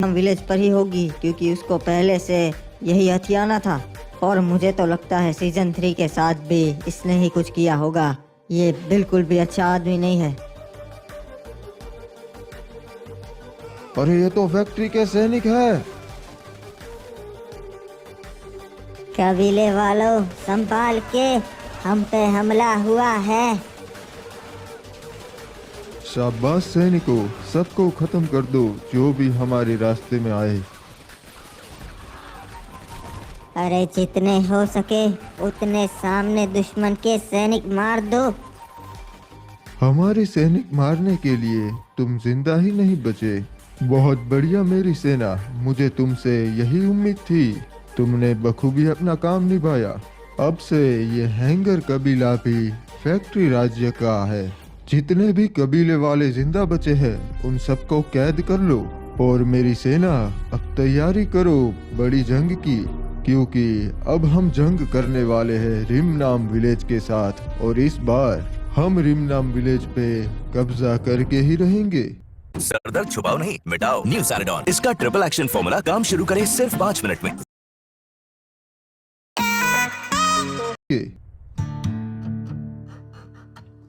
Village पर ही होगी, क्योंकि उसको पहले से यही हथियाना था। और मुझे तो लगता है सीजन 3 के साथ भी इसने ही कुछ किया होगा। ये बिल्कुल भी अच्छा आदमी नहीं है। अरे ये तो फैक्ट्री के सैनिक है। कबीले वालों संभाल के, हम पे हमला हुआ है। शाबाश सैनिकों, सबको खत्म कर दो जो भी हमारे रास्ते में आए। अरे जितने हो सके उतने सामने दुश्मन के सैनिक मार दो। हमारे सैनिक मारने के लिए तुम जिंदा ही नहीं बचे। बहुत बढ़िया मेरी सेना, मुझे तुमसे यही उम्मीद थी। तुमने बखूबी अपना काम निभाया। अब से ये हैंगर कबीला भी फैक्ट्री राज्य का है। जितने भी कबीले वाले जिंदा बचे हैं उन सबको कैद कर लो। और मेरी सेना, अब तैयारी करो बड़ी जंग की, क्योंकि अब हम जंग करने वाले हैं रिमनाम विलेज के साथ। और इस बार हम रिमनाम विलेज पे कब्जा करके ही रहेंगे। सर दर्द छुपाओ नहीं, मिटाओ न्यू सैरेडॉन। इसका ट्रिपल एक्शन फॉर्मूला काम शुरू करे सिर्फ 5 मिनट में।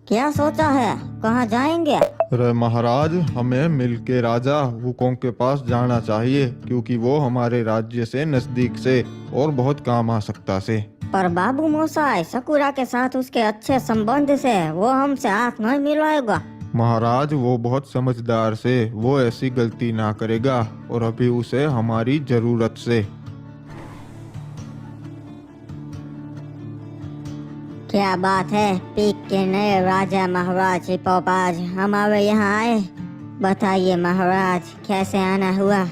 क्या सोचा है, कहाँ जाएंगे? अरे महाराज, हमें मिलके राजा वुकोंग के पास जाना चाहिए, क्योंकि वो हमारे राज्य से नजदीक से और बहुत काम आ सकता से। पर बाबू मोसाई सकुरा के साथ उसके अच्छे संबंध से वो हमसे आंख नहीं मिलाएगा। महाराज वो बहुत समझदार से, वो ऐसी गलती ना करेगा। और अभी उसे हमारी जरूरत से। क्या बात है, पीक के नए राजा महाराज हिपोपाज हमारे यहाँ आए। बताइए महाराज, कैसे आना हुआ?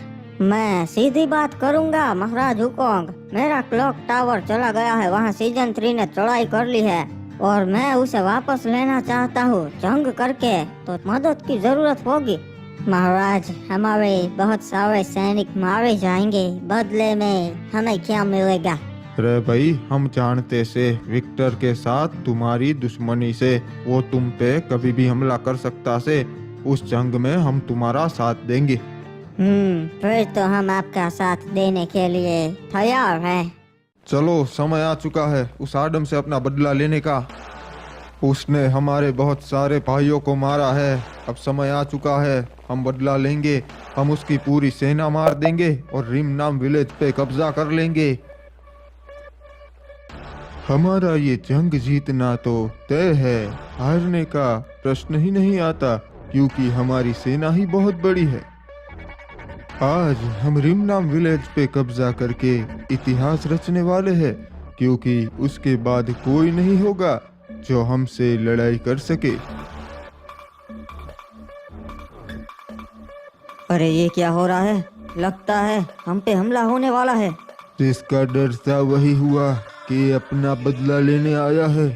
मैं सीधी बात करूंगा महाराज हुकोंग। मेरा क्लॉक टावर चला गया है, वहाँ सीजन 3 ने चढ़ाई कर ली है और मैं उसे वापस लेना चाहता हूँ जंग करके। तो मदद की जरूरत होगी महाराज। हमारे बहुत सारे सैनिक मारे जाएंगे, बदले में हमें क्या मिलेगा? अरे भाई, हम जानते से विक्टर के साथ तुम्हारी दुश्मनी से वो तुम पे कभी भी हमला कर सकता से। उस जंग में हम तुम्हारा साथ देंगे। फिर तो हम आपका साथ देने के लिए तैयार हैं। चलो, समय आ चुका है उस आदम से अपना बदला लेने का। उसने हमारे बहुत सारे भाइयों को मारा है। अब समय आ चुका है, हम बदला लेंगे। हम उसकी पूरी सेना मार देंगे और रिमनाम विलेज पे कब्जा कर लेंगे। हमारा ये जंग जीतना तो तय है, हारने का प्रश्न ही नहीं आता, क्योंकि हमारी सेना ही बहुत बड़ी है। आज हम रिमनाम विलेज पे कब्जा करके इतिहास रचने वाले हैं, क्योंकि उसके बाद कोई नहीं होगा जो हमसे लड़ाई कर सके। अरे ये क्या हो रहा है? लगता है हम पे हमला होने वाला है। जिसका डर था वही हुआ कि अपना बदला लेने आया है।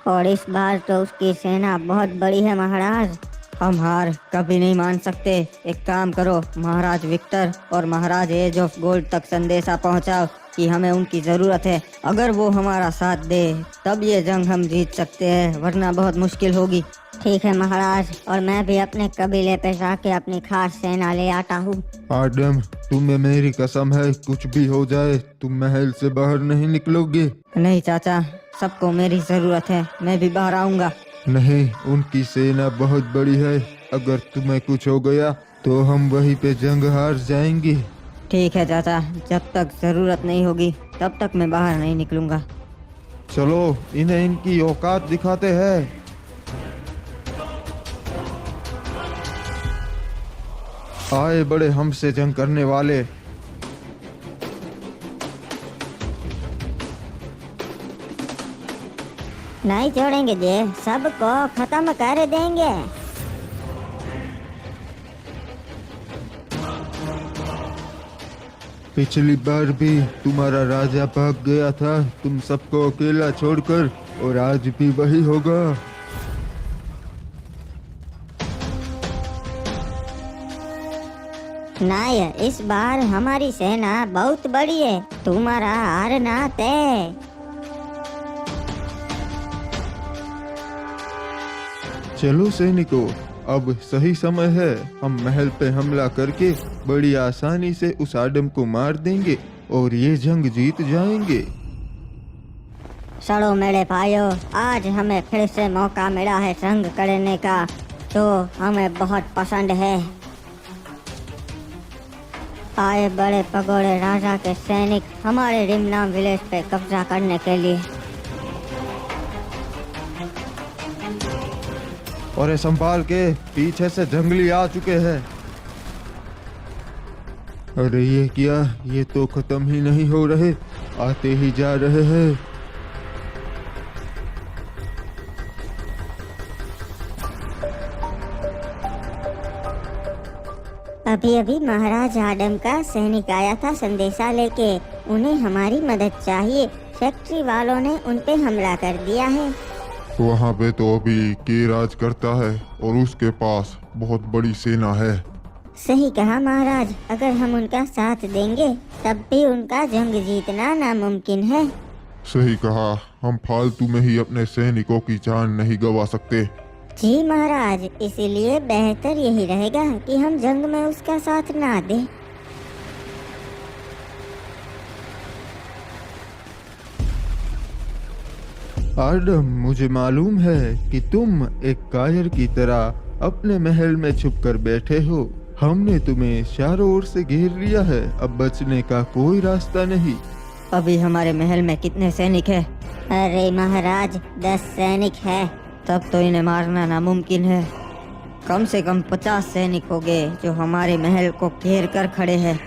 और इस बार तो उसकी सेना बहुत बड़ी है महाराज। हम हार कभी नहीं मान सकते। एक काम करो, महाराज विक्टर और महाराज एज ऑफ गोल्ड तक संदेशा पहुंचाओ कि हमें उनकी जरूरत है। अगर वो हमारा साथ दे तब ये जंग हम जीत सकते हैं, वरना बहुत मुश्किल होगी। ठीक है महाराज, और मैं भी अपने कबीले पे जाके अपनी खास सेना ले आता हूँ। आदम, तुम्हें मेरी कसम है, कुछ भी हो जाए तुम महल से बाहर नहीं निकलोगे। नहीं चाचा, सबको मेरी जरूरत है, मैं भी बाहर आऊंगा। नहीं, उनकी सेना बहुत बड़ी है। अगर तुम्हें कुछ हो गया तो हम वहीं पे जंग हार जाएंगे। ठीक है चाचा, जब तक जरूरत नहीं होगी तब तक मैं बाहर नहीं निकलूंगा। चलो, इन्हें इनकी औकात दिखाते हैं। आए बड़े हमसे जंग करने वाले। नहीं छोड़ेंगे जी, सबको खत्म कर देंगे। पिछली बार भी तुम्हारा राजा भाग गया था तुम सबको अकेला छोड़कर, और आज भी वही होगा। नहीं, इस बार हमारी सेना बहुत बड़ी है, तुम्हारा हारना तय। चलो सैनिकों, अब सही समय है। हम महल पे हमला करके बड़ी आसानी से उस आदम को मार देंगे और ये जंग जीत जाएंगे। चलो मेरे भाइयों, आज हमें फिर से मौका मिला है जंग करने का, जो हमें बहुत पसंद है। आए बड़े पगोड़े राजा के सैनिक हमारे रिमनाम विलेज पे कब्जा करने के लिए। और ये संभाल के, पीछे से जंगली आ चुके हैं। अरे ये क्या, ये तो खत्म ही नहीं हो रहे, आते ही जा रहे हैं। अभी अभी महाराज आदम का सैनिक आया था संदेशा लेके, उन्हें हमारी मदद चाहिए। फैक्ट्री वालों ने उन पे हमला कर दिया है। वहाँ पे तो अभी के राज करता है और उसके पास बहुत बड़ी सेना है। सही कहा महाराज, अगर हम उनका साथ देंगे तब भी उनका जंग जीतना नामुमकिन है। सही कहा, हम फालतू में ही अपने सैनिकों की जान नहीं गवा सकते। जी महाराज, इसीलिए बेहतर यही रहेगा कि हम जंग में उसका साथ ना दें। आदम, मुझे मालूम है कि तुम एक कायर की तरह अपने महल में छुपकर बैठे हो। हमने तुम्हें चारों ओर से घेर लिया है, अब बचने का कोई रास्ता नहीं। अभी हमारे महल में कितने सैनिक हैं? अरे महाराज, 10 सैनिक है। तब तो इन्हें मारना नामुमकिन है। कम से कम 50 सैनिक होंगे जो हमारे महल को घेर कर खड़े हैं।